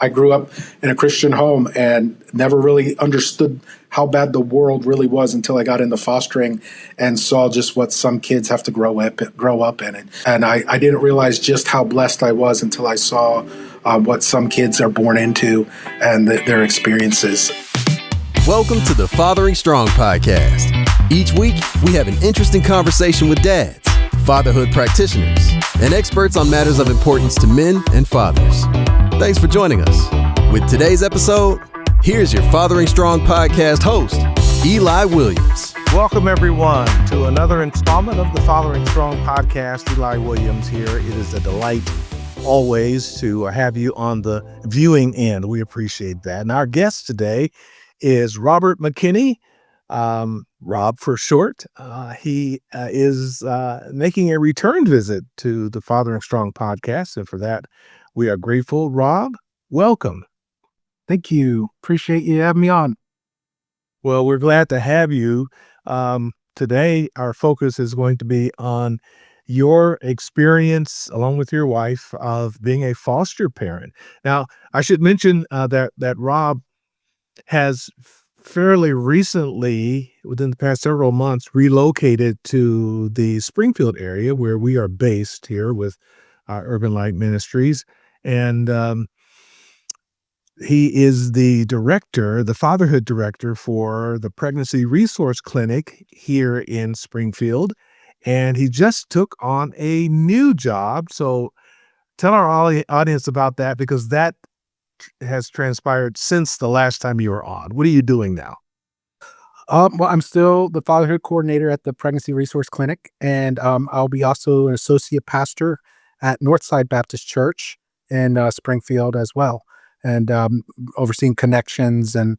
I grew up in a Christian home and never really understood how bad the world really was until I got into fostering and saw just what some kids have to grow up in it. And I didn't realize just how blessed I was until I saw what some kids are born into and their experiences. Welcome to the Fathering Strong podcast. Each week, we have an interesting conversation with dads, fatherhood practitioners, and experts on matters of importance to men and fathers. Thanks for joining us. With today's episode, here's your Fathering Strong podcast host, Eli Williams. Welcome, everyone, to another installment of the Fathering Strong podcast. Eli Williams here. It is a delight always to have you on the viewing end. We appreciate that. And our guest today is Robert McKinney, Rob for short. He is making a return visit to the Fathering Strong podcast, and for that, we are grateful. Rob, welcome. Thank you. Appreciate you having me on. Well, we're glad to have you. Today, our focus is going to be on your experience, along with your wife, of being a foster parent. Now, I should mention that Rob has fairly recently, within the past several months, relocated to the Springfield area where we are based here with Urban Light Ministries. And he is the director, the fatherhood director for the Pregnancy Resource Clinic here in Springfield. And he just took on a new job. So tell our audience about that, because that has transpired since the last time you were on. What are you doing now? Well, I'm still the fatherhood coordinator at the Pregnancy Resource Clinic, and I'll be also an associate pastor at Northside Baptist Church in Springfield as well, and overseeing connections and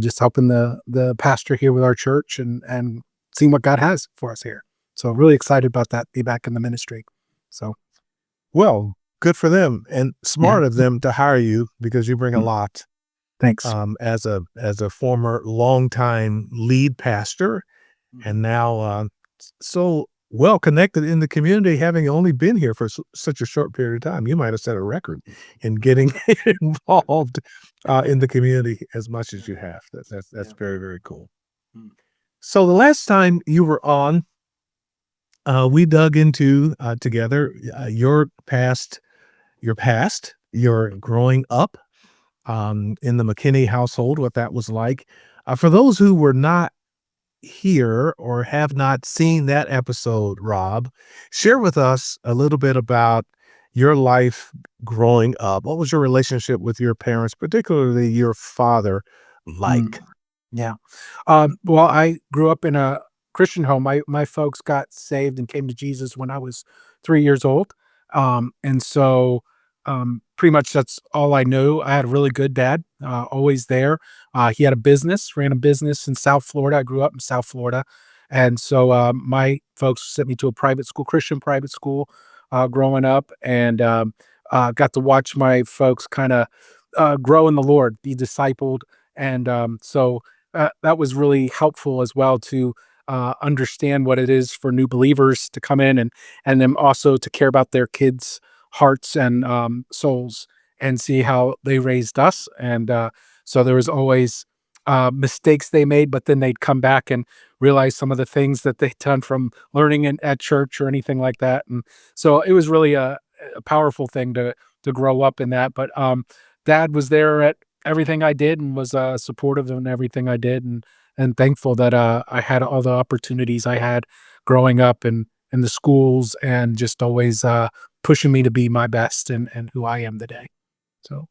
just helping the pastor here with our church and seeing what God has for us here. So really excited about that, be back in the ministry. So, well, good for them, and smart of them to hire you, because you bring a lot. Thanks. As a former longtime lead pastor, and now so well connected in the community, having only been here for such a short period of time, you might have set a record in getting involved in the community as much as you have. That's very, very cool. So the last time you were on, we dug into together your growing up in the McKinney household, what that was like. For those who were not here or have not seen that episode, Rob, share with us a little bit about your life growing up. What was your relationship with your parents, particularly your father, like? Yeah. Well, I grew up in a Christian home. My folks got saved and came to Jesus when I was 3 years old. And so pretty much that's all I knew. I had a really good dad, always there. He had ran a business in South Florida. I grew up in South Florida. And so my folks sent me to a private school, Christian private school, growing up, and got to watch my folks kind of grow in the Lord, be discipled. And so that was really helpful as well to understand what it is for new believers to come in and then also to care about their kids' hearts and souls and see how they raised us. And so there was always mistakes they made, but then they'd come back and realize some of the things that they'd done from learning at church or anything like that. And so it was really a powerful thing to grow up in that. But Dad was there at everything I did and was supportive in everything I did, and thankful that I had all the opportunities I had growing up in the schools, and just always pushing me to be my best and who I am today. So,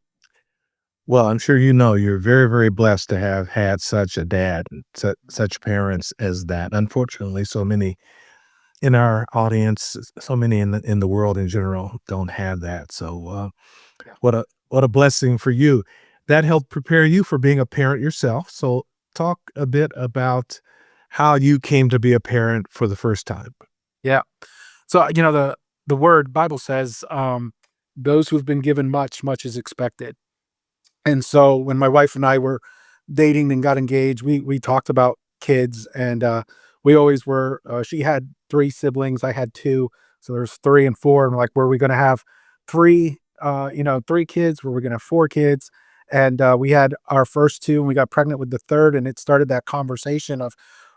well, I'm sure you're very, very blessed to have had such a dad and such parents as that. Unfortunately, so many in our audience, so many in the world in general don't have that. So, what a blessing for you. That helped prepare you for being a parent yourself. So, talk a bit about how you came to be a parent for the first time. yeah. So, the word Bible says, those who've been given much, much is expected. And so when my wife and I were dating and got engaged, we talked about kids, and we always were, she had 3 siblings, I had 2. So there's 3 and 4. And we're like, were we going to have 3 three kids, we were going to have four kids. And we had our first two and we got pregnant with the third. And it started that conversation of,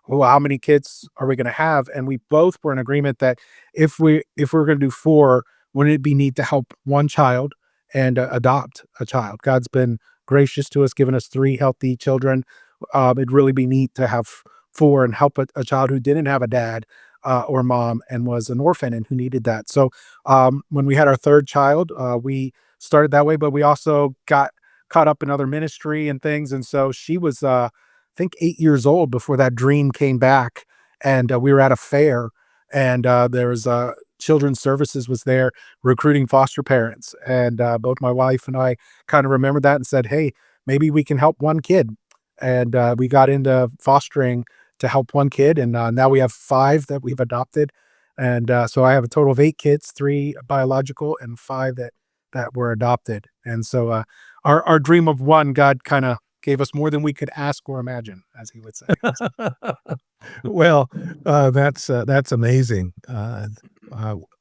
well, how many kids are we going to have? And we both were in agreement that if we were going to do four, wouldn't it be neat to help one child and adopt a child? God's been gracious to us, giving us three healthy children. It'd really be neat to have four and help a child who didn't have a dad or mom and was an orphan and who needed that. So when we had our third child, we started that way, but we also got caught up in other ministry and things. And so she was, I think, 8 years old before that dream came back. And we were at a fair, and there was children's services was there recruiting foster parents. And both my wife and I kind of remembered that and said, hey, maybe we can help one kid. And we got into fostering to help one kid. And now we have five that we've adopted. And so I have a total of 8 kids, 3 biological and 5 that were adopted. And so our dream of one, God kind of gave us more than we could ask or imagine, as he would say. Well, that's amazing.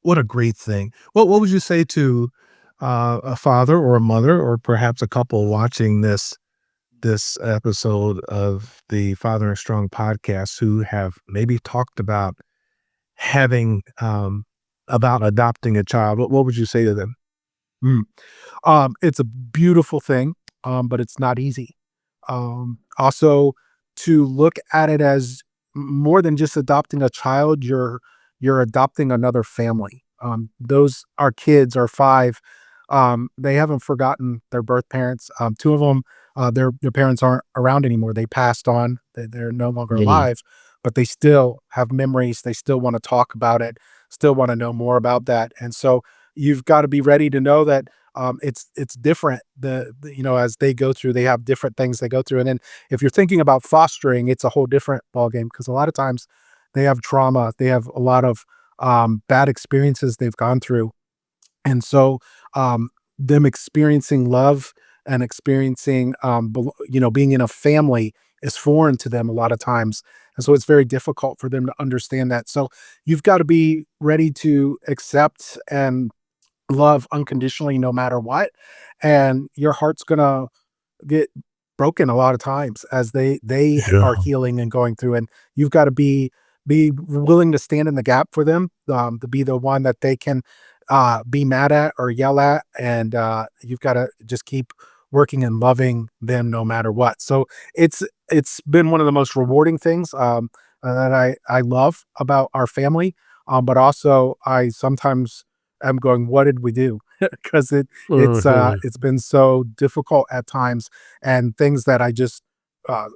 What a great thing. What would you say to a father or a mother or perhaps a couple watching this episode of the Fathering Strong podcast who have maybe talked about having about adopting a child? What would you say to them? It's a beautiful thing, but it's not easy. Also, to look at it as more than just adopting a child, you're adopting another family. Those our kids are 5. They haven't forgotten their birth parents. 2 of them, their parents aren't around anymore. They passed on. They're no longer alive, but they still have memories. They still want to talk about it. Still want to know more about that. And so you've got to be ready to know that it's different. As they go through, they have different things they go through. And then if you're thinking about fostering, it's a whole different ballgame because a lot of times they have trauma. They have a lot of bad experiences they've gone through. And so them experiencing love and experiencing, being in a family is foreign to them a lot of times. And so it's very difficult for them to understand that. So you've got to be ready to accept and love unconditionally no matter what. And your heart's going to get broken a lot of times as they are healing and going through. And you've got to be willing to stand in the gap for them, to be the one that they can be mad at or yell at. And you've got to just keep working and loving them no matter what. So it's been one of the most rewarding things that I love about our family. But also I sometimes am going, what did we do? Because it's been so difficult at times, and things that I just I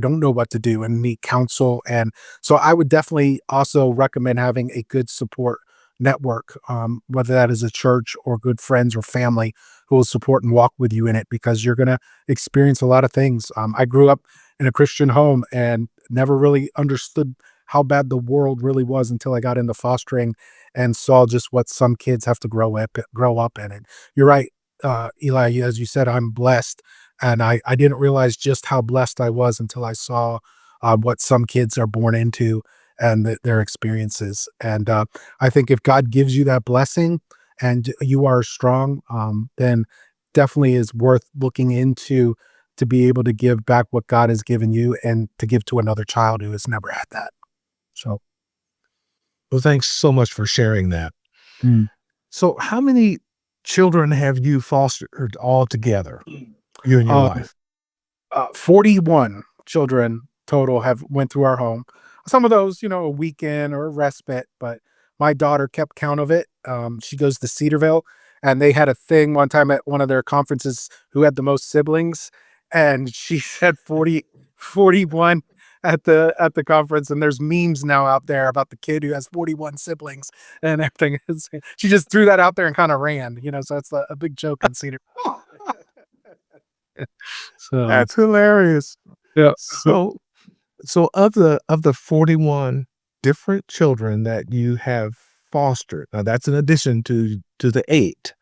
don't know what to do and need counsel. And so I would definitely also recommend having a good support network, whether that is a church or good friends or family who will support and walk with you in it, because you're going to experience a lot of things. I grew up in a Christian home and never really understood how bad the world really was until I got into fostering and saw just what some kids have to grow up in. And you're right, Eli, as you said, I'm blessed. And I didn't realize just how blessed I was until I saw what some kids are born into and their experiences. And I think if God gives you that blessing and you are strong, then definitely is worth looking into to be able to give back what God has given you and to give to another child who has never had that. So, Well, thanks so much for sharing that. mm. So how many children have you fostered all together, you and your Um, wife? 41 children total have went through our home. Some of those, a weekend or a respite, but my daughter kept count of it. She goes to Cedarville, and they had a thing one time at one of their conferences who had the most siblings, and she said 41 at the conference. And there's memes now out there about the kid who has 41 siblings and everything. She just threw that out there and kind of ran, so it's a big joke in Cedar. So That's hilarious. yeah. So of the 41 different children that you have fostered, now that's in addition to the 8,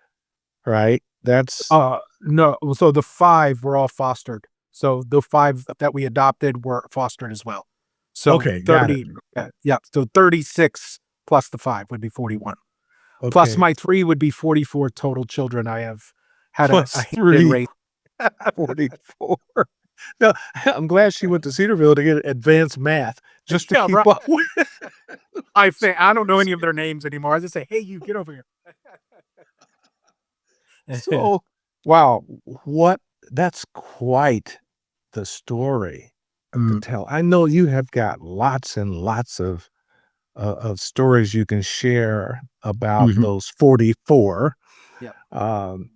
right? That's No, so the 5 were all fostered. So the 5 that we adopted were fostered as well. So okay, got it. 30, yeah, so 36 plus the 5 would be 41. Plus Okay. my 3 would be 44 total children I have had a Plus hand in 3, raising. 44. No, I'm glad she went to Cedarville to get advanced math just to Yeah, keep right. up with. I don't know any of their names anymore. I just say, "Hey, you get over here." So, wow, what that's quite the story to Mm, tell. I know you have got lots and lots of stories you can share about mhm. those 44. Yep,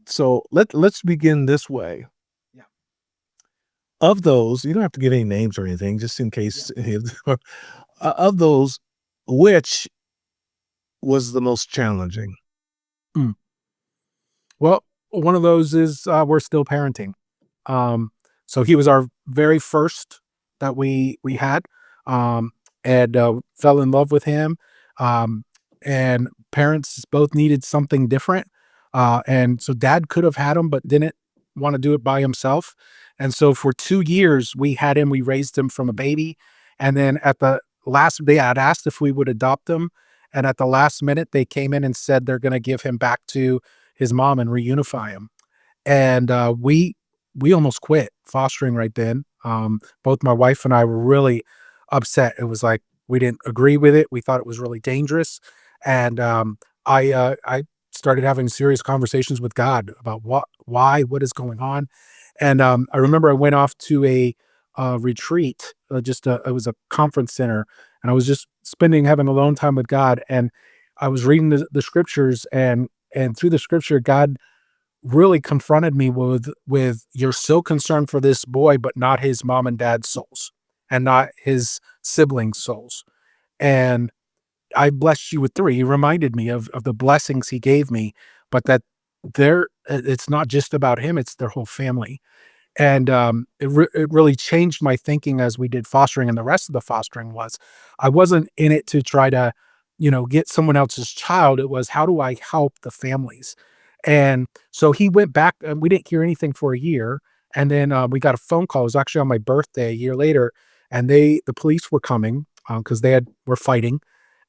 So let's begin this way. yep, Of those, you don't have to give any names or anything, just in yep. case. Of those, which was the most challenging? Mm. Well, one of those is, we're still parenting. Um, so he was our very first that we had, um, and, fell in love with him, um, and parents both needed something different, and so dad could have had him, but didn't wanna do it by himself, and so for 2 years, we had him, we raised him from a baby, and then at the last they had asked if we would adopt him, and at the last minute, they came in and said they're gonna give him back to his mom and reunify him. And we almost quit fostering right then. Both my wife and I were really upset. It was like we didn't agree with it. We thought it was really dangerous, and I started having serious conversations with God about why, what is going on. And I remember I went off to a retreat, it was a conference center, and I was just having alone time with God, and I was reading the scriptures, and through the scripture, God really confronted me with you're so concerned for this boy, but not his mom and dad's souls, and not his siblings' souls. And I blessed you with 3. He reminded me of the blessings he gave me, but that it's not just about him, it's their whole family. And, it really changed my thinking as we did fostering, and the rest of the fostering was, I wasn't in it to try to, get someone else's child, it was, "How do I help the families?" And so he went back, and we didn't hear anything for a year, and then, we got a phone call, it was actually on my birthday a year later, and the police were coming, because they were fighting,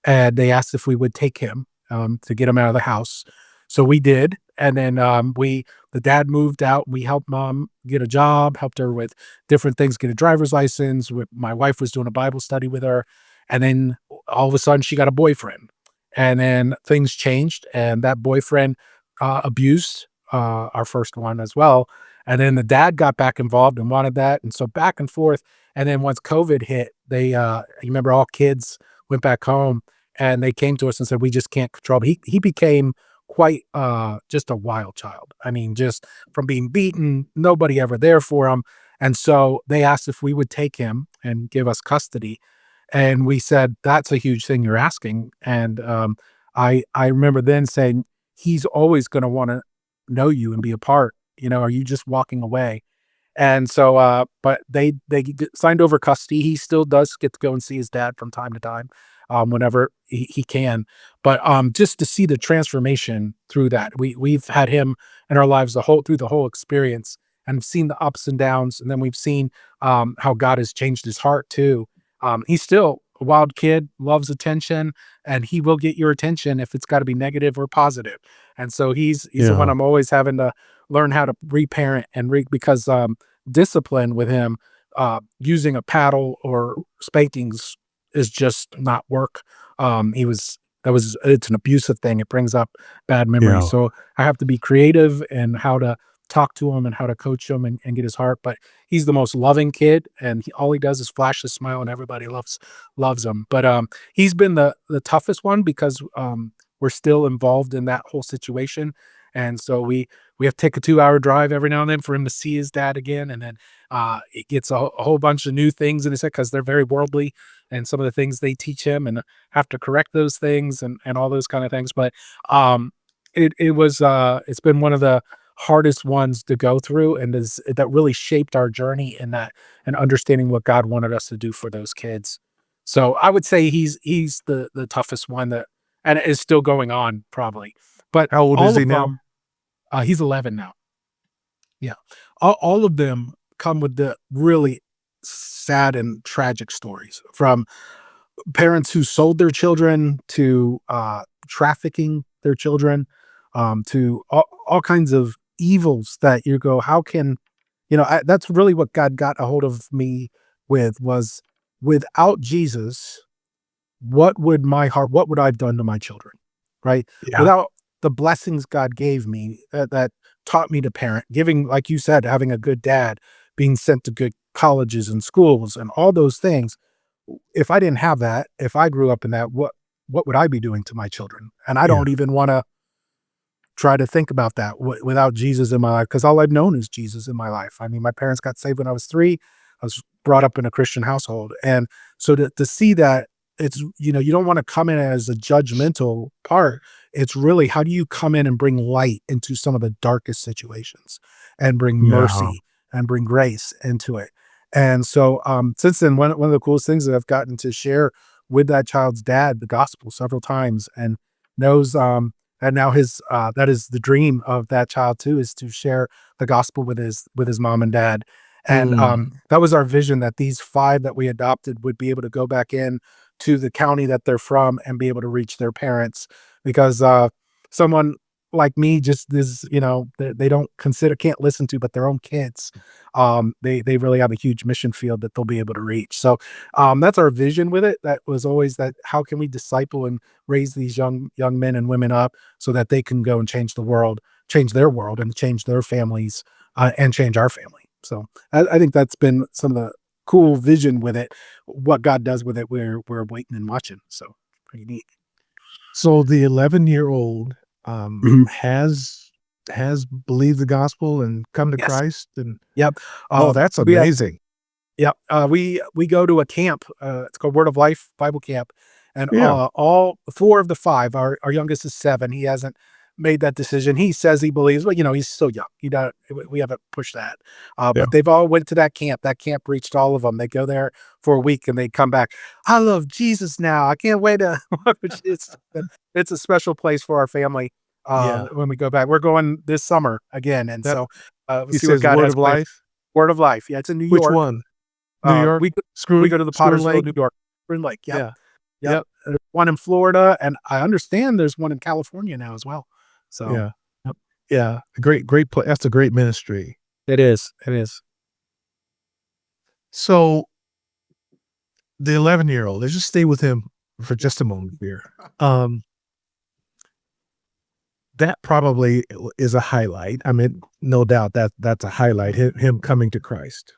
and they asked if we would take him, to get him out of the house. So we did, and then, the dad moved out, we helped mom get a job, helped her with different things, get a driver's license, my wife was doing a Bible study with her, and then all of a sudden, she got a boyfriend, and then things changed, and that boyfriend, abused, our first one as well, and then the dad got back involved and wanted that, and so back and forth, and then once COVID hit, you remember all kids went back home, and they came to us and said, "We just can't control." He became quite, just a wild child. I mean, just from being beaten, nobody ever there for him, and so they asked if we would take him and give us custody, and we said, "That's a huge thing you're asking," and, I remember then saying, "He's always gonna wanna know you and be a part, are you just walking away?" And so, but they signed over custody. He still does get to go and see his dad from time to time, whenever he can. But just to see the transformation through that, we've had him in our lives through the whole experience, and seen the ups and downs, and then we've seen how God has changed his heart too. He's still a wild kid, loves attention, and he will get your attention if it's got to be negative or positive. And so he's the one Yeah. I'm always having to learn how to reparent because discipline with him, using a paddle or spankings is just not work. He was that was It's an abusive thing. It brings up bad memories. Yeah. So I have to be creative in how to talk to him and how to coach him and get his heart. But he's the most loving kid, and all he does is flash a smile, and everybody loves him. But he's been the toughest one because we're still involved in that whole situation, and so we have to take a 2-hour drive every now and then for him to see his dad again, and then, it gets a whole bunch of new things in his head because 'cause they're very worldly, and some of the things they teach him, and have to correct those things and all those kinda things, but, it's been one of the hardest ones to go through, and that really shaped our journey in that and understanding what God wanted us to do for those kids. So, I would say he's the toughest one that and it is still going on probably, but How old is all he of now? them. He's 11 now. Yeah. All of them come with the really sad and tragic stories from parents who sold their children to, trafficking, their children, to all kinds of evils that you go, how can, that's really what God got a hold of me with was without Jesus, what would I have done to my children? Right. Yeah. Without the blessings God gave me that taught me to parent, giving, like you said, having a good dad, being sent to good colleges and schools and all those things. If I didn't have that, if I grew up in that, what would I be doing to my children? And I Yeah. don't even want to try to think about that without Jesus in my life, because all I've known is Jesus in my life. I mean, my parents got saved when I was 3. I was brought up in a Christian household. And so to see that, it's, you don't want to come in as a judgmental part. It's really, how do you come in and bring light into some of the darkest situations and bring Yeah. mercy and bring grace into it? And so since then, one of the coolest things that I've gotten to share with that child's dad, the gospel several times, and knows and now that is the dream of that child too, is to share the gospel with his mom and dad. And that was our vision, that these 5 that we adopted would be able to go back in to the county that they're from and be able to reach their parents, because someone like me just is, they don't consider, can't listen to but their own kids. They really have a huge mission field that they'll be able to reach. So that's our vision with it. That was always that, how can we disciple and raise these young men and women up so that they can go and change the world, change their world, and change their families, and change our family. So I think that's been some of the cool vision with it. What God does with it, we're waiting and watching. So pretty neat. So the 11-year-old Mhm. has believed the gospel and come to Yes. Christ, and Yep. that's We have amazing. Yep. We go to a camp. It's called Word of Life Bible Camp, and Yeah. all 4 of the 5. Our youngest is 7. He hasn't made that decision. He says he believes, but he's so young. We haven't pushed that. Yeah. But they've all went to that camp. That camp reached all of them. They go there for a week and they come back. I love Jesus now. I can't wait to. It's a special place for our family. Yeah. When we go back, we're going this summer again, and That so we'll he see what says God Word has of planned. Life. Word of Life. Yeah, it's in New Which York. one? New York? We go to the Screw Pottersville, Lake? New York. Spring Lake. Yep. Yeah. Yep. Yep. There's one in Florida, and I understand there's one in California now as well. So Yeah. yep. Yeah. Great place. That's a great ministry. It is. It is. So the 11-year-old, let's just stay with him for just a moment here. That probably is a highlight. I mean, no doubt that's a highlight, him coming to Christ.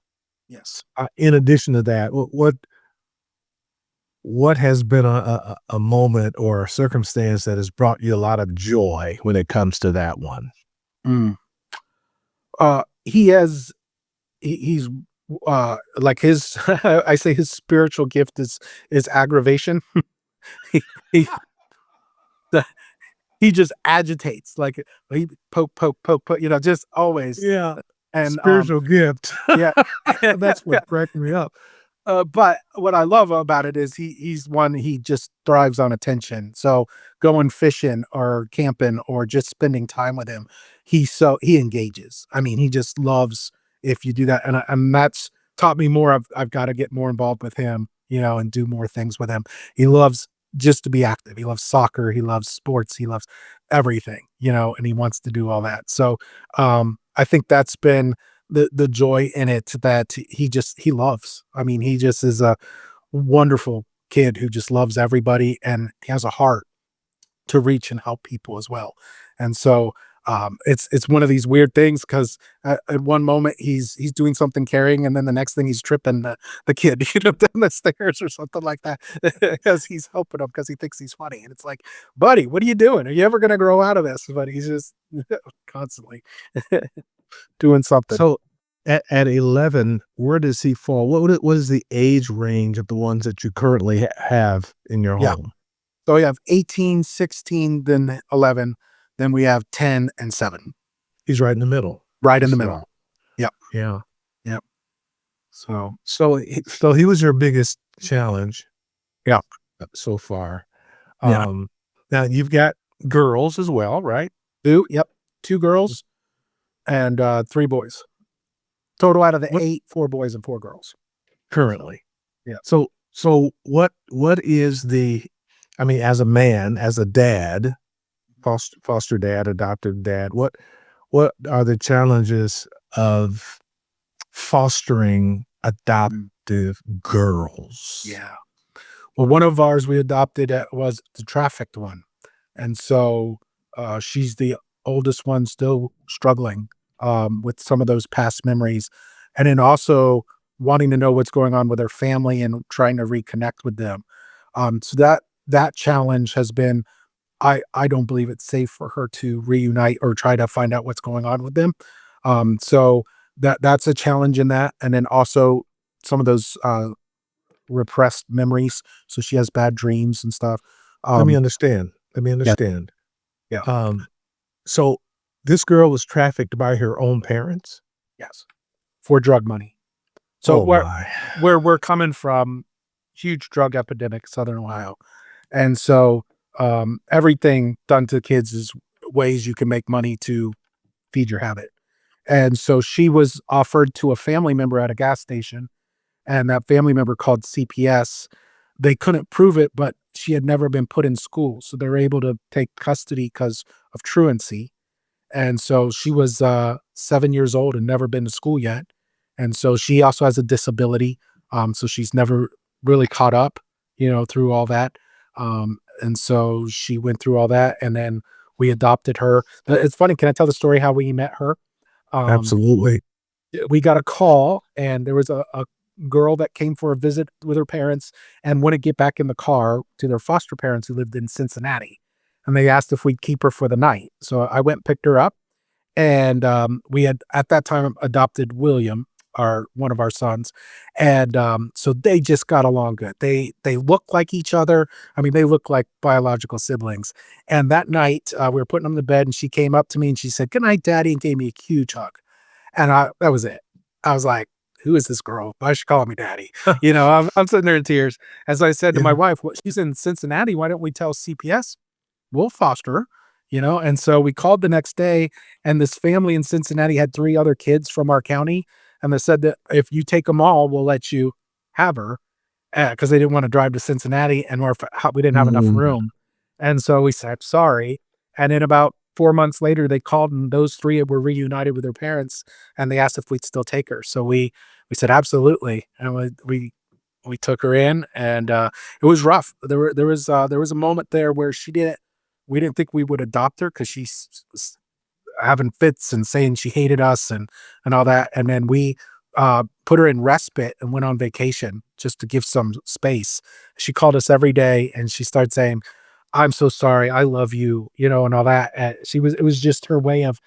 Yes. In addition to that, what has been a moment or a circumstance that has brought you a lot of joy when it comes to that one? Mm. He has. He's like his. I say his spiritual gift is aggravation. he, he he just agitates, like he poke, just always. Yeah. And Spiritual gift. yeah. That's what cracked me up. But what I love about it is he's one, he just thrives on attention. So going fishing or camping or just spending time with him, he engages. I mean, he just loves if you do that, and that's taught me more. I've got to get more involved with him, and do more things with him. He loves just to be active. He loves soccer. He loves sports. He loves everything, and he wants to do all that. So I think that's been the joy in it, that he loves. I mean, he just is a wonderful kid who just loves everybody, and he has a heart to reach and help people as well. And so it's one of these weird things, because at one moment he's doing something carrying, and then the next thing he's tripping the kid, down the stairs or something like that, because he's helping him because he thinks he's funny. And it's like, buddy, what are you doing? Are you ever going to grow out of this? But he's just constantly doing something. So at 11, where does he fall? What is the age range of the ones that you currently have in your Yeah. home? So we have 18, 16, then 11, then we have 10 and 7. He's right in the middle. Right in the So, middle. Yep. Yeah. Yep. So So he was your biggest challenge. Yeah. So far. Yeah. Now you've got girls as well, right? 2 girls and 3 boys. Total out of the What- 8, 4 boys and 4 girls. Currently. Yeah. So what is the, I mean, as a man, as a dad, foster dad, adoptive dad. What are the challenges of fostering adoptive girls? Yeah. Well, one of ours we adopted was the trafficked one. And so she's the oldest one still struggling with some of those past memories. And then also wanting to know what's going on with her family and trying to reconnect with them. So that challenge has been, I don't believe it's safe for her to reunite or try to find out what's going on with them. So that's a challenge in that. And then also some of those repressed memories. So she has bad dreams and stuff. Let me Um, understand. Let me yeah, understand. yeah, So this girl was trafficked by her own parents? yes, for drug money. So Oh my. where we're coming from, huge drug epidemic, Southern Ohio, and so everything done to kids is ways you can make money to feed your habit. And so she was offered to a family member at a gas station, and that family member called CPS. They couldn't prove it, but she had never been put in school, so they were able to take custody because of truancy. And so she was 7 years old and never been to school yet. And so she also has a disability. So she's never really caught up, through all that. And so she went through all that, and then we adopted her. It's funny. Can I tell the story how we met her? Um, Absolutely. we got a call, and there was a girl that came for a visit with her parents and wouldn't get back in the car to their foster parents who lived in Cincinnati. And they asked if we'd keep her for the night. So I went and picked her up, and we had at that time adopted William, our one of our sons, and so they just got along good. They look like each other. I mean, they look like biological siblings. And that night, we were putting them to bed, and she came up to me and she said, "Good night, Daddy," and gave me a huge hug. And that was it. I was like, "Who is this girl? Why is she calling me daddy?" I'm sitting there in tears. As I said to my Yeah. wife, "Well, she's in Cincinnati. Why don't we tell CPS? We'll foster her." And so we called the next day, and this family in Cincinnati had 3 other kids from our county, and they said that if you take them all, we'll let you have her, because they didn't want to drive to Cincinnati, and we didn't have enough Mm. room. And so we said, "Sorry." And then about 4 months later, they called, and those 3 were reunited with their parents, and they asked if we'd still take her. So we said, "Absolutely." And we took her in, and it was rough. There was a moment there where we didn't think we would adopt her because she's having fits and saying she hated us and all that. And then we put her in respite and went on vacation just to give some space. She called us every day, and she started saying, "I'm so sorry. I love you," and all that. It was just her way of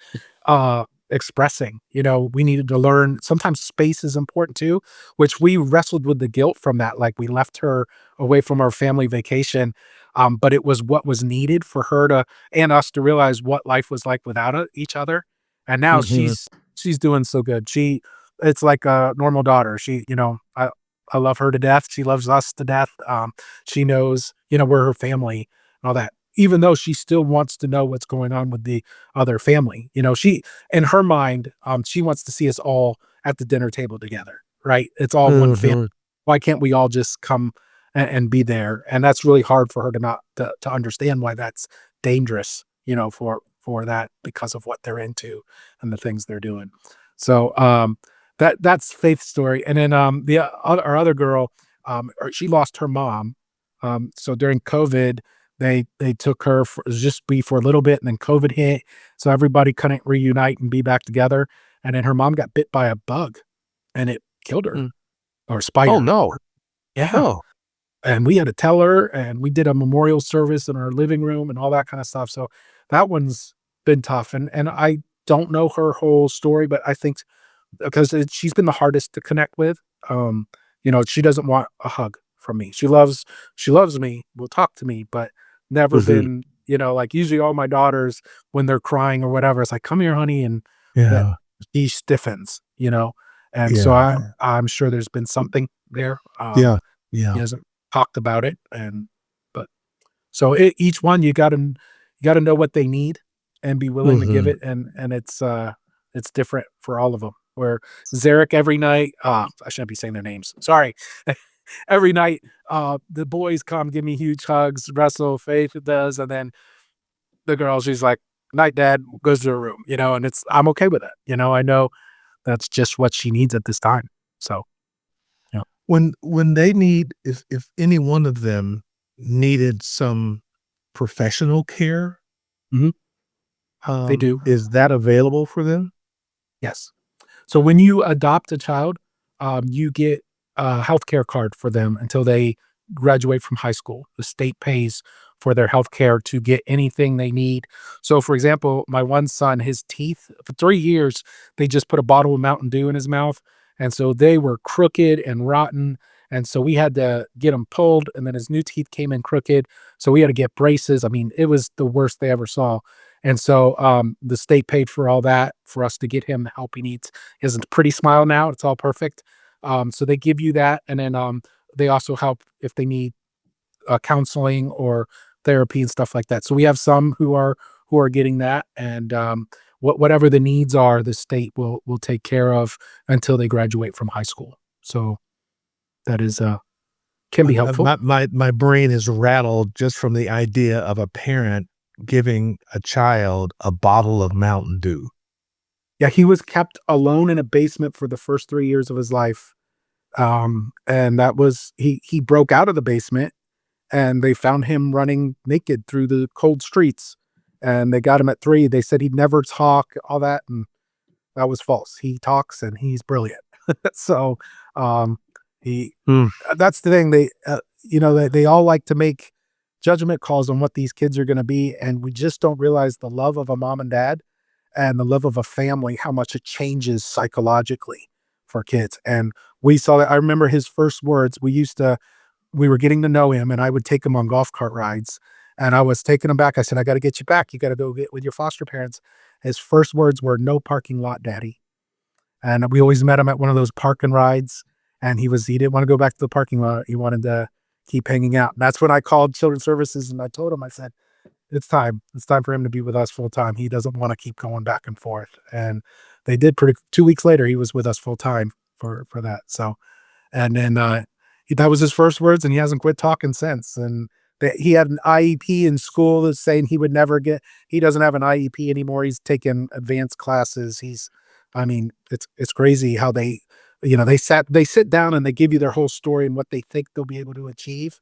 expressing. We needed to learn. Sometimes space is important too, which we wrestled with the guilt from that. Like, we left her away from our family vacation, but it was what was needed for her to and us to realize what life was like without each other. And now Mhm. she's doing so good. It's like a normal daughter. I love her to death. She loves us to death. She knows, we're her family and all that. Even though she still wants to know what's going on with the other family. She in her mind, she wants to see us all at the dinner table together, right? It's all one family. Mhm. Why can't we all just come and be there? And that's really hard for her to not to understand why that's dangerous, for that because of what they're into and the things they're doing. So that's Faith's story. And then our other girl, she lost her mom. So during COVID, they took her for just be for a little bit, and then COVID hit, so everybody couldn't reunite and be back together. And then her mom got bit by a bug, and it killed her, Mm. or Oh, spider. no. Yeah, Oh. and we had to tell her, and we did a memorial service in our living room and all that kind of stuff. So that one's been tough, and I don't know her whole story, but I think because she's been the hardest to connect with. She doesn't want a hug from me. She loves me, will talk to me, but never Mhm. been, like usually all my daughters when they're crying or whatever, it's like, "Come here, honey," and that Yeah. she stiffens. And so Yeah. I'm sure there's been something there. Yeah. He Yeah. hasn't talked about it, but so each one you gotta know what they need and be willing to give Mhm. it, and it's different for all of them. Where Zarek every night, I shouldn't be saying their names. Sorry. Every night, the boys come give me huge hugs. Russell, Faith does, and then the girl, she's like, "Night, Dad," goes to her room, and I'm okay with it. I know that's just what she needs at this time. So, yeah. When they need, if any one of them needed some professional care, Mhm. They do. is that available for them? Yes. So when you adopt a child, you get a healthcare card for them until they graduate from high school. The state pays for their healthcare to get anything they need. So, for example, my one son, his teeth, for 3 years, they just put a bottle of Mountain Dew in his mouth. And so they were crooked and rotten. And so we had to get them pulled. And then his new teeth came in crooked. So we had to get braces. I mean, it was the worst they ever saw. And so the state paid for all that for us to get him the help he needs. He has a pretty smile now. It's all perfect. So they give you that. And then they also help if they need counseling or therapy and stuff like that. So we have some who are getting that, and whatever the needs are, the state will take care of until they graduate from high school. So that is can be helpful. My brain is rattled just from the idea of a parent giving a child a bottle of Mountain Dew. Yeah, he was kept alone in a basement for the first 3 years of his life. And that was he broke out of the basement and they found him running naked through the cold streets. And they got him at 3. They said he'd never talk, all that, and that was false. He talks and he's brilliant. So he Mm. that's the thing. They all like to make judgment calls on what these kids are going to be, and we just don't realize the love of a mom and dad and the love of a family, how much it changes psychologically for kids. And we saw that. I remember his first words. We were getting to know him, and I would take him on golf cart rides, and I was taking him back. I said, "I got to get you back. You got to go get with your foster parents." His first words were, "No parking lot, Daddy." And we always met him at one of those park and rides, and he didn't want to go back to the parking lot. He wanted to keep hanging out. And that's when I called Children's Services and I told him, I said, it's time. It's time for him to be with us full time. He doesn't want to keep going back and forth. And they did 2 weeks later, he was with us full time for that. So, and then that was his first words, and he hasn't quit talking since. And he had an IEP in school that's saying he doesn't have an IEP anymore. He's taking advanced classes. It's crazy how they sit down and they give you their whole story and what they think they'll be able to achieve.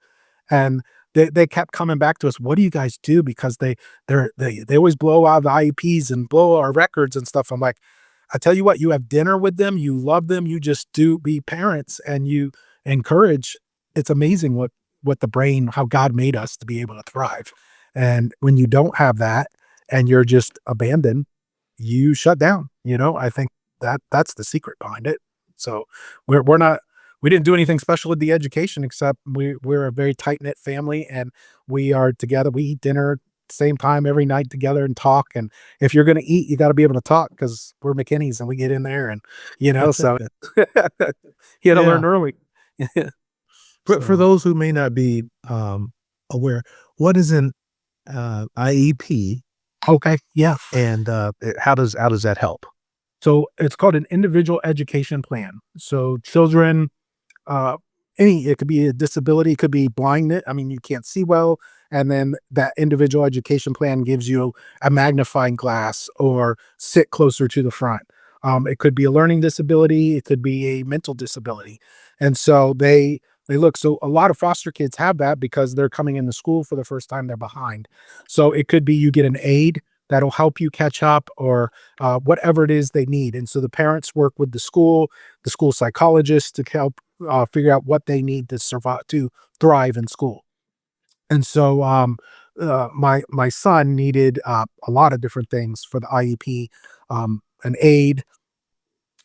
And they kept coming back to us. What do you guys do? Because they always blow out the IEPs and blow our records and stuff. I'm like, I tell you what, you have dinner with them, you love them, you just be parents and you encourage. It's amazing what the brain, how God made us to be able to thrive. And when you don't have that and you're just abandoned, you shut down. I think that's the secret behind it. So we didn't do anything special with the education, except we're a very tight knit family and we are together. We eat dinner same time every night together and talk. And if you're going to eat, you got to be able to talk because we're McKinneys and we get in there and, so he had to learn Yeah. early. For those who may not be aware, what is an IEP, Okay. Yeah. and how does that help? So it's called an individual education plan. So children, it could be a disability, it could be blindness. I mean, you can't see well. And then that individual education plan gives you a magnifying glass or sit closer to the front. It could be a learning disability. It could be a mental disability. And so they look, so a lot of foster kids have that because they're coming into school for the first time, they're behind. So it could be you get an aid that'll help you catch up or whatever it is they need. And so the parents work with the school psychologist to help figure out what they need to survive, to thrive in school. And so my son needed a lot of different things for the IEP, an aid,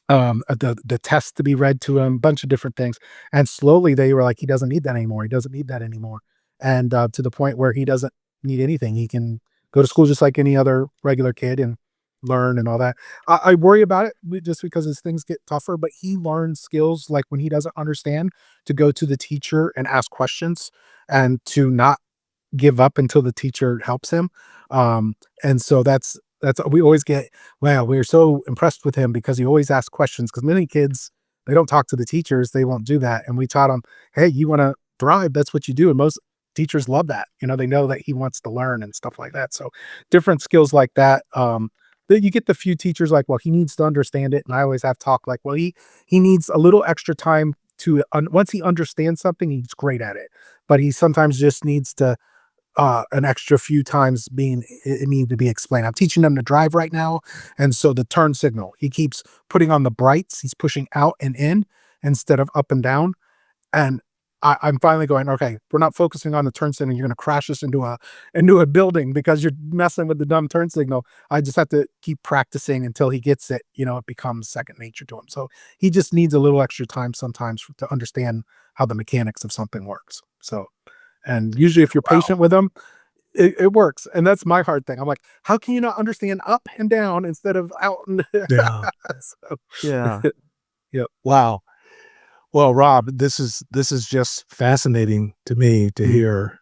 the test to be read to him, a bunch of different things. And slowly they were like, he doesn't need that anymore. He doesn't need that anymore. And to the point where he doesn't need anything. He can go to school just like any other regular kid and learn and all that. I worry about it just because as things get tougher, but he learns skills like when he doesn't understand to go to the teacher and ask questions and to not give up until the teacher helps him. And so that's we always get, wow, we're so impressed with him because he always asks questions because many kids, they don't talk to the teachers. They won't do that. And we taught him, hey, you want to thrive. That's what you do. And most teachers love that. They know that he wants to learn and stuff like that. So different skills like that. Then you get the few teachers like, well, he needs to understand it. And I always have talk like, well, he needs a little extra time to, once he understands something, he's great at it. But he sometimes just needs to, an extra few times it needs to be explained. I'm teaching them to drive right now. And so the turn signal, he keeps putting on the brights. He's pushing out and in instead of up and down. And I'm finally going, okay, we're not focusing on the turn signal. You're going to crash us into a building because you're messing with the dumb turn signal. I just have to keep practicing until he gets it. It becomes second nature to him. So he just needs a little extra time sometimes to understand how the mechanics of something works. So, and usually if you're patient with them, it works. And that's my hard thing. I'm like, how can you not understand up and down instead of out and Yeah. so, Yeah. Yep. Wow. Well, Rob, this is just fascinating to me to hear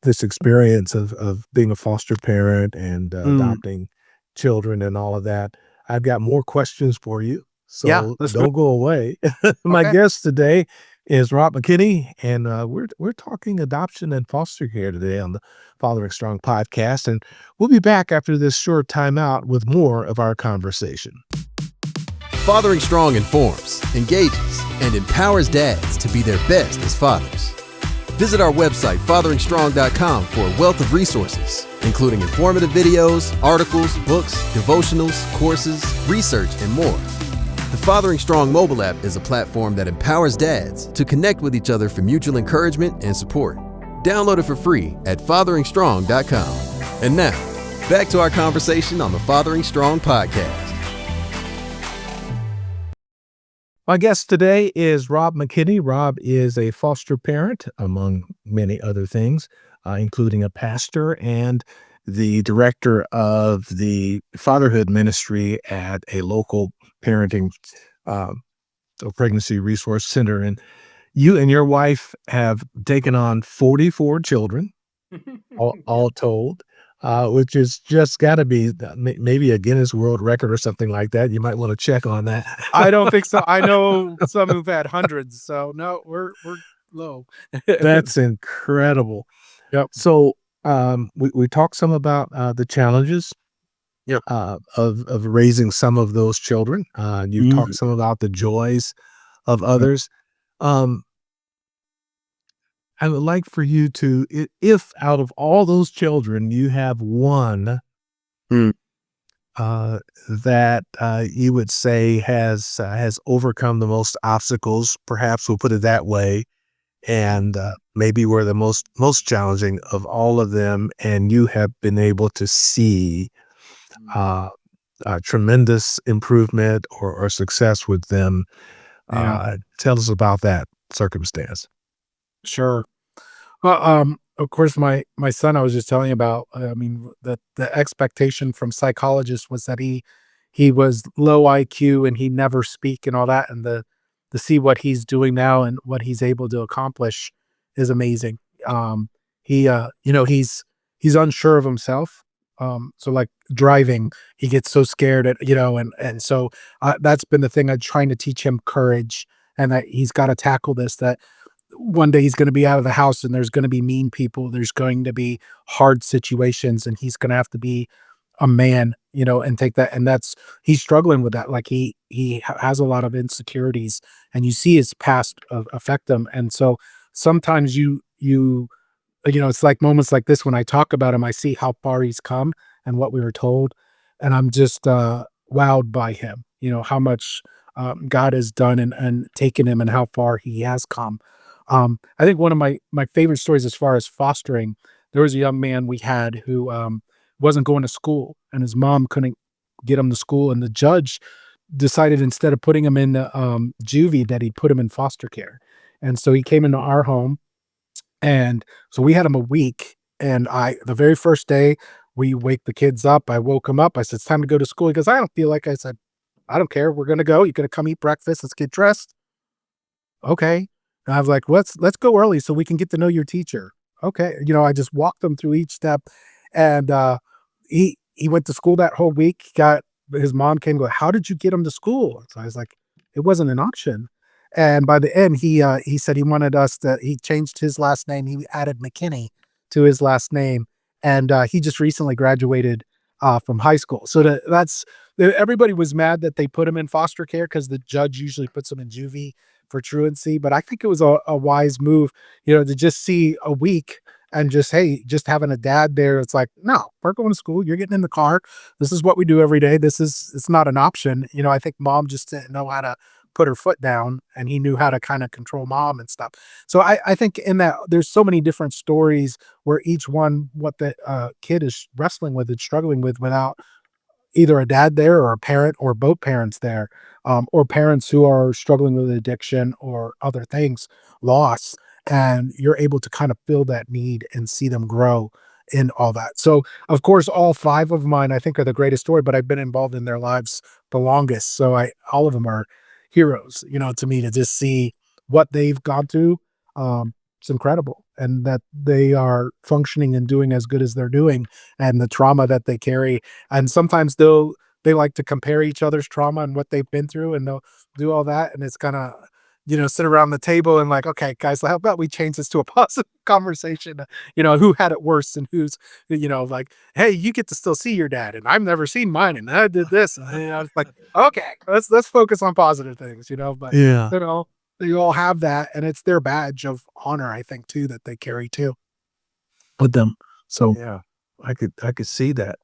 this experience of being a foster parent and adopting children and all of that. I've got more questions for you, Yeah, so let's do don't go away. My Okay. guest today is Rob McKinney, and we're talking adoption and foster care today on the Fathering Strong podcast, and we'll be back after this short timeout with more of our conversation. Fathering Strong informs, engages, and empowers dads to be their best as fathers. Visit our website, fatheringstrong.com, for a wealth of resources, including informative videos, articles, books, devotionals, courses, research, and more. The Fathering Strong mobile app is a platform that empowers dads to connect with each other for mutual encouragement and support. Download it for free at fatheringstrong.com. And now, back to our conversation on the Fathering Strong podcast. My guest today is Rob McKinney. Rob is a foster parent, among many other things, including a pastor and the director of the fatherhood ministry at a local parenting pregnancy resource center. And you and your wife have taken on 44 children, all told. Which is just got to be maybe a Guinness World Record or something like that. You might want to check on that. I don't think so. I know some who've had hundreds, so no, we're low. That's incredible. Yep. So we talked some about the challenges Yep. Of raising some of those children. You talked some about the joys of others. I would like for you to, if out of all those children, you have one that you would say has overcome the most obstacles, perhaps we'll put it that way, and maybe were the most challenging of all of them, and you have been able to see tremendous improvement or success with them. Tell us about that circumstance. Sure. Well, of course, my son, I was just telling you about. I mean, the expectation from psychologists was that he was low IQ and he'd never speak and all that, and to see what he's doing now and what he's able to accomplish is amazing. He's unsure of himself. So like driving, he gets so scared and so that's been the thing. I'm trying to teach him courage and that he's got to tackle this. That one day he's going to be out of the house and there's going to be mean people. There's going to be hard situations and he's going to have to be a man, and take that. And he's struggling with that. Like he has a lot of insecurities and you see his past affect him. And so sometimes it's like moments like this when I talk about him, I see how far he's come and what we were told. And I'm just wowed by him, how much God has done and taken him and how far he has come. I think one of my favorite stories as far as fostering, there was a young man we had who wasn't going to school and his mom couldn't get him to school. And the judge decided instead of putting him in juvie that he'd put him in foster care. And so he came into our home. And so we had him a week, and the very first day we wake the kids up, I woke him up. I said, it's time to go to school. He goes, I don't feel like. I said, I don't care. We're going to go. You're going to come eat breakfast. Let's get dressed. Okay. And I was like, let's go early so we can get to know your teacher. Okay. I just walked him through each step, and he went to school that whole week. His mom came and go, how did you get him to school? So I was like, it wasn't an option. And by the end, he said he wanted us to. He changed his last name. He added McKinney to his last name, and he just recently graduated from high school. So that's everybody was mad that they put him in foster care because the judge usually puts him in juvie for truancy. But I think it was a wise move, to just see a week and just, hey, just having a dad there. It's like, no, we're going to school. You're getting in the car. This is what we do every day. It's not an option. I think mom just didn't know how to put her foot down, and he knew how to kind of control mom and stuff. So I think in that there's so many different stories where each one, what the kid is wrestling with and struggling with without either a dad there or a parent or both parents there, or parents who are struggling with addiction or other things, loss, and you're able to kind of fill that need and see them grow in all that. So, of course, all five of mine I think are the greatest story, but I've been involved in their lives the longest. So all of them are heroes, to me, to just see what they've gone through. It's incredible, and that they are functioning and doing as good as they're doing, and the trauma that they carry. And sometimes they like to compare each other's trauma and what they've been through, and they'll do all that. And it's kind of, sit around the table and like, okay, guys, how about we change this to a positive conversation? Who had it worse and who's, like, hey, you get to still see your dad, and I've never seen mine, and I did this. And, it's like, okay, let's focus on positive things, but Yeah. they all have that, and it's their badge of honor, I think, too, that they carry too with them. So Yeah. I could see that.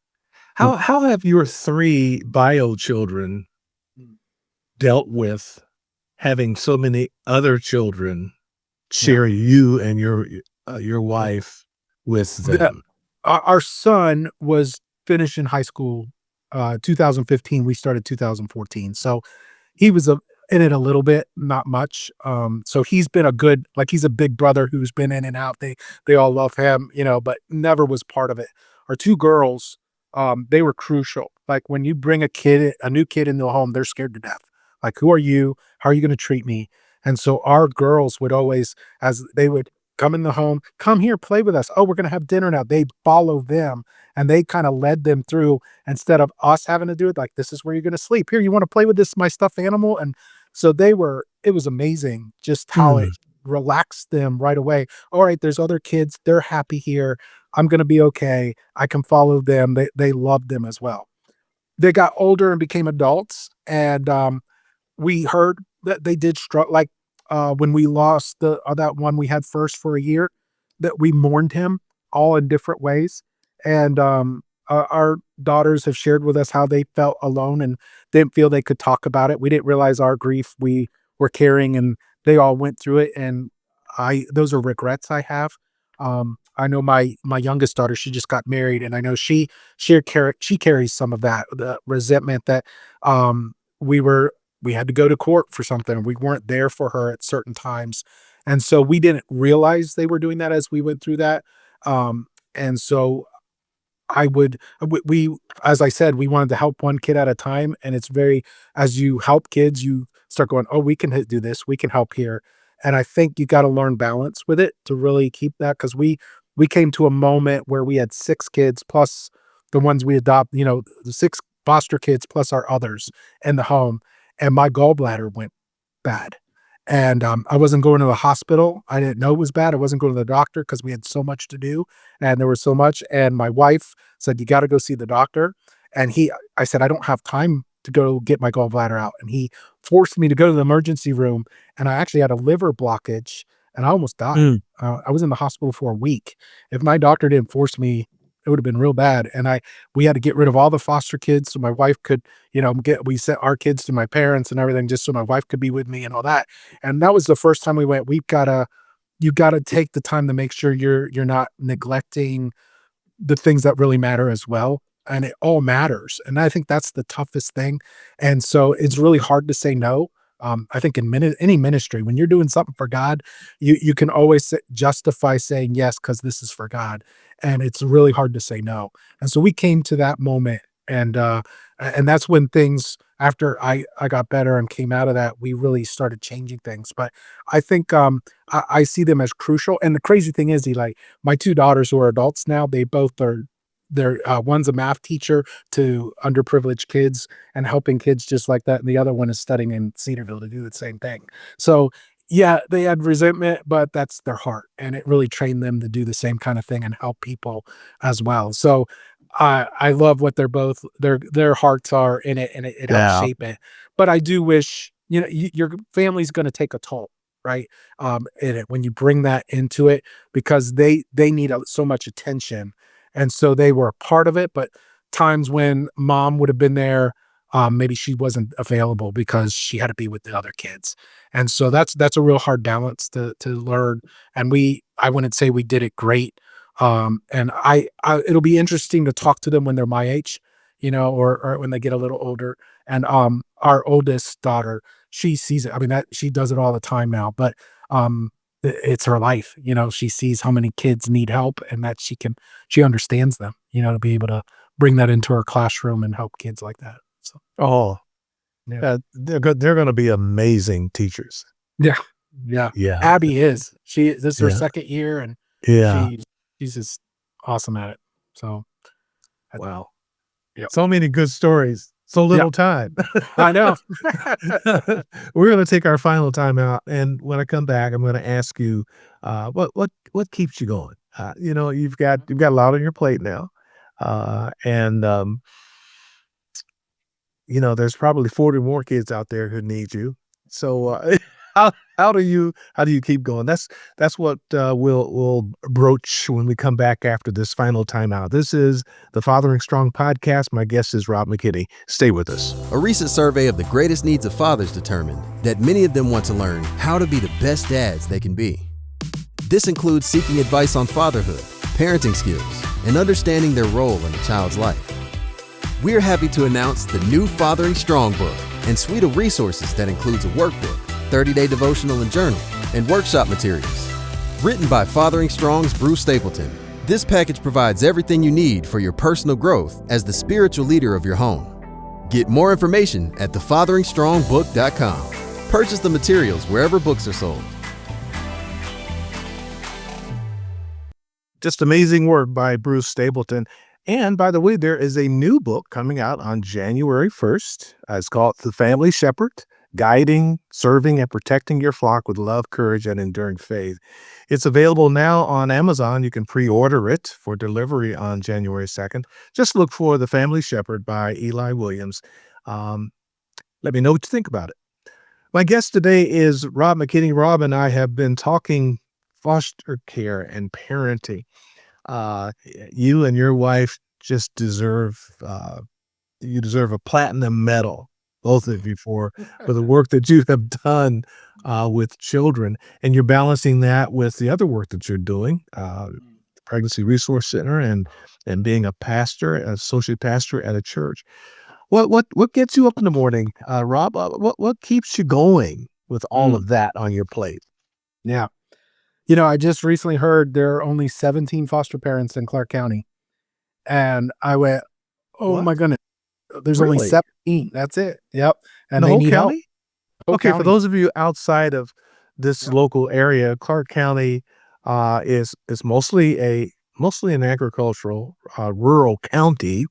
How have your 3 bio children dealt with having so many other children share you and your wife with the, them? our son was finishing high school 2015. We started 2014. So he was in it a little bit, not much. So he's been he's a big brother who's been in and out. They all love him, but never was part of it. Our 2 girls, they were crucial. Like when you bring a new kid into a home, they're scared to death. Like, who are you? How are you going to treat me? And so our girls would always, as they would come in the home, come here, play with us. Oh, we're going to have dinner now. They'd follow them, and they kind of led them through instead of us having to do it. Like, this is where you're going to sleep. Here, you want to play with my stuffed animal? And so it was amazing just how it Mm. relaxed them right away. All right, there's other kids. They're happy here. I'm going to be okay. I can follow them. They love them as well. They got older and became adults, and we heard that they did struggle. Like when we lost that one we had first for a year, that we mourned him all in different ways. And our daughters have shared with us how they felt alone and didn't feel they could talk about it. We didn't realize our grief we were carrying, and they all went through it. And those are regrets I have. I know my youngest daughter, she just got married, and I know she carries some of that, the resentment that we had to go to court for something. We weren't there for her at certain times. And so we didn't realize they were doing that as we went through that. And so I would, we, as I said, we wanted to help one kid at a time. And it's as you help kids, you start going, oh, we can do this. We can help here. And I think you got to learn balance with it to really keep that. Cause we came to a moment where we had 6 kids plus the ones we adopt, the 6 foster kids plus our others in the home. And my gallbladder went bad. And I wasn't going to the hospital. I didn't know it was bad. I wasn't going to the doctor because we had so much to do, and there was so much. And my wife said, "You got to go see the doctor." And I said, "I don't have time to go get my gallbladder out." And he forced me to go to the emergency room. And I actually had a liver blockage, and I almost died. Mm. I was in the hospital for a week. If my doctor didn't force me, it would have been real bad. And we had to get rid of all the foster kids so my wife could, we sent our kids to my parents and everything just so my wife could be with me and all that. And that was the first time we went, you gotta take the time to make sure you're not neglecting the things that really matter as well. And it all matters. And I think that's the toughest thing. And so it's really hard to say no. I think in any ministry, when you're doing something for God, you can always justify saying yes because this is for God, and it's really hard to say no. And so we came to that moment, and that's when things after I got better and came out of that, we really started changing things. But I think I see them as crucial. And the crazy thing is, Eli, my 2 daughters who are adults now, they both are they're one's a math teacher to underprivileged kids and helping kids just like that, and the other one is studying in Cedarville to do the same thing. So yeah, they had resentment, but that's their heart, and it really trained them to do the same kind of thing and help people as well. So I love what their hearts are in it, and it helps Yeah. shape it. But I do wish, your family's going to take a toll, right? In it when you bring that into it, because they need so much attention, and so they were a part of it. But times when mom would have been there, maybe she wasn't available because she had to be with the other kids, and so that's a real hard balance to learn. And I wouldn't say we did it great. And it'll be interesting to talk to them when they're my age, or when they get a little older. And our oldest daughter, she sees it. I mean, that she does it all the time now, but it's her life. She sees how many kids need help, and that she understands them. To be able to bring that into her classroom and help kids like that. So Oh, yeah, they're going to be amazing teachers. yeah, yeah. Yeah. Abby is. This is her Yeah. second year, and Yeah. she's just awesome at it. So Wow. Yep. So many good stories. So little time. I know. We're going to take our final time out, and when I come back, I'm going to ask you, what keeps you going? You've got a lot on your plate now, and there's probably 40 more kids out there who need you. So how do you keep going? That's what we'll broach when we come back after this final timeout. This is the Fathering Strong podcast. My guest is Rob McKinney. Stay with us. A recent survey of the greatest needs of fathers determined that many of them want to learn how to be the best dads they can be. This includes seeking advice on fatherhood, parenting skills, and understanding their role in a child's life. We're happy to announce the new Fathering Strong book and suite of resources that includes a workbook, 30-day devotional and journal, and workshop materials. Written by Fathering Strong's Bruce Stapleton, this package provides everything you need for your personal growth as the spiritual leader of your home. Get more information at thefatheringstrongbook.com. Purchase the materials wherever books are sold. Just amazing work by Bruce Stapleton. And by the way, there is a new book coming out on January 1st. It's called The Family Shepherd: Guiding, Serving, and Protecting Your Flock with Love, Courage, and Enduring Faith. It's available now on Amazon. You can pre-order it for delivery on January 2nd. Just look for The Family Shepherd by Eli Williams. Let me know what you think about it. My guest today is Rob McKinney. Rob and I have been talking foster care and parenting. You and your wife just deserve a platinum medal, both of you, for the work that you have done with children, and you're balancing that with the other work that you're doing, the Pregnancy Resource Center, and being a pastor, an associate pastor at a church. What gets you up in the morning, Rob? What keeps you going with all of that on your plate? Yeah. I just recently heard there are only 17 foster parents in Clark County. And I went, oh What? my goodness, there's only Really? 17. That's it. Yep. And The they whole need help. county? Whole Okay, for county. those of you outside of this local area, Clark County is mostly an agricultural rural county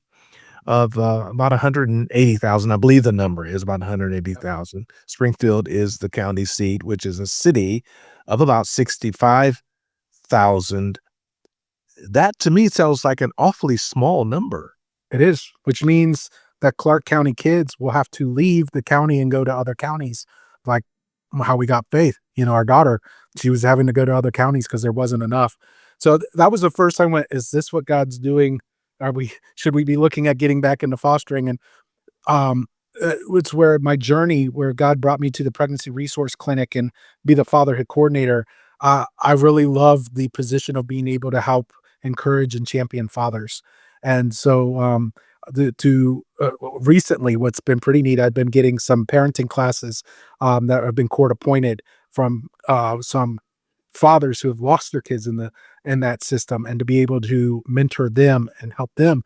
of about 180,000. I believe the number is about 180,000. Springfield is the county seat, which is a city of about 65,000. That to me sounds like an awfully small number. It is, which means that Clark County kids will have to leave the county and go to other counties, like how we got Faith. Our daughter, she was having to go to other counties because there wasn't enough. So that was the first time I went, is this what God's doing? Should we be looking at getting back into fostering? And it's where my journey, where God brought me to the Pregnancy Resource Clinic and be the fatherhood coordinator. I really love the position of being able to help encourage and champion fathers. And so recently, what's been pretty neat, I've been getting some parenting classes that have been court appointed from some fathers who have lost their kids in that system, and to be able to mentor them and help them.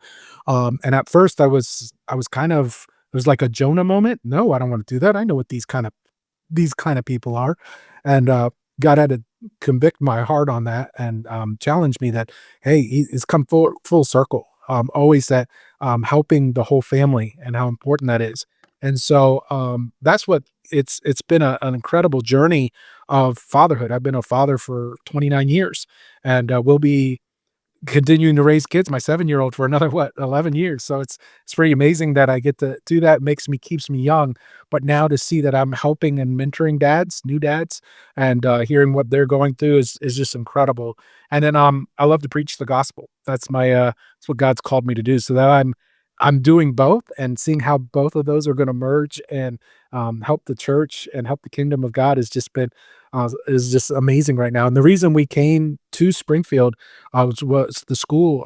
And at first I was kind of, it was like a Jonah moment. No, I don't want to do that. I know what these kind of people are. And God had to convict my heart on that and challenge me that, hey, it's come full circle. always that helping the whole family and how important that is. And so that's what it's been an incredible journey of fatherhood. I've been a father for 29 years, and we'll be continuing to raise kids, my 7-year-old, for another, 11 years. So it's pretty amazing that I get to do that. Keeps me young. But now to see that I'm helping and mentoring new dads, and hearing what they're going through is just incredible. And then I love to preach the gospel. That's that's what God's called me to do. So that I'm doing both and seeing how both of those are going to merge and help the church and help the kingdom of God has just been is just amazing right now. And the reason we came to Springfield was the school.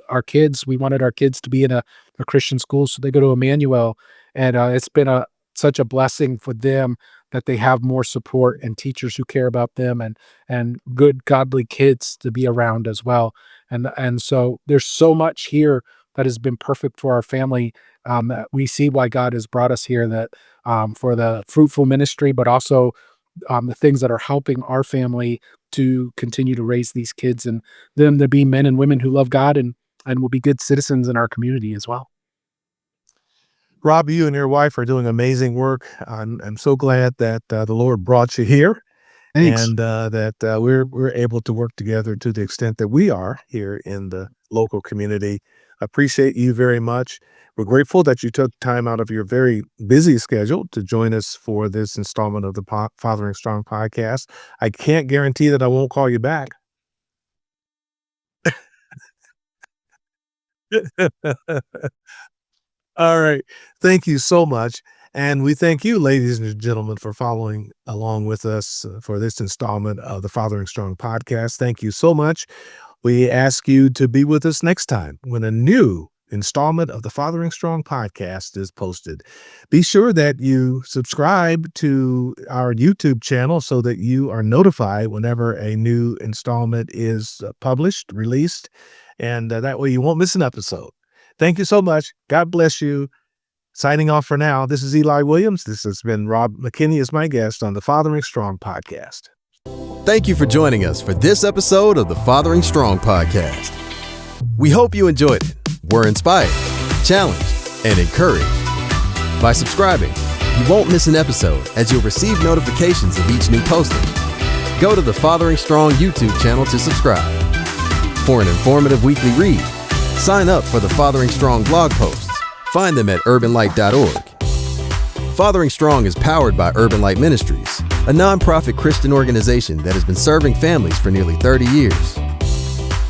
Our kids. We wanted our kids to be in a Christian school, so they go to Emmanuel, and it's been such a blessing for them that they have more support and teachers who care about them, and good godly kids to be around as well. And so there's so much here that has been perfect for our family. That we see why God has brought us here, that for the fruitful ministry, but also the things that are helping our family to continue to raise these kids and them to be men and women who love God and will be good citizens in our community as well. Rob, you and your wife are doing amazing work. I'm so glad that the Lord brought you here. Thanks. And that we're able to work together to the extent that we are here in the local community. Appreciate you very much. We're grateful that you took time out of your very busy schedule to join us for this installment of the Fathering Strong podcast. I can't guarantee that I won't call you back. All right. Thank you so much. And we thank you, ladies and gentlemen, for following along with us for this installment of the Fathering Strong podcast. Thank you so much. We ask you to be with us next time when a new installment of the Fathering Strong podcast is posted. Be sure that you subscribe to our YouTube channel so that you are notified whenever a new installment is published, released, and that way you won't miss an episode. Thank you so much. God bless you. Signing off for now, this is Eli Williams. This has been Rob McKinney as my guest on the Fathering Strong podcast. Thank you for joining us for this episode of the Fathering Strong podcast. We hope you enjoyed it, were inspired, challenged, and encouraged. By subscribing, you won't miss an episode as you'll receive notifications of each new posting. Go to the Fathering Strong YouTube channel to subscribe. For an informative weekly read, sign up for the Fathering Strong blog posts. Find them at urbanlight.org. Fathering Strong is powered by Urban Light Ministries, a nonprofit Christian organization that has been serving families for nearly 30 years.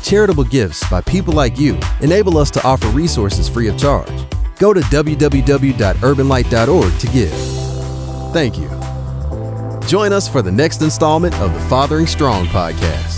Charitable gifts by people like you enable us to offer resources free of charge. Go to www.urbanlight.org to give. Thank you. Join us for the next installment of the Fathering Strong podcast.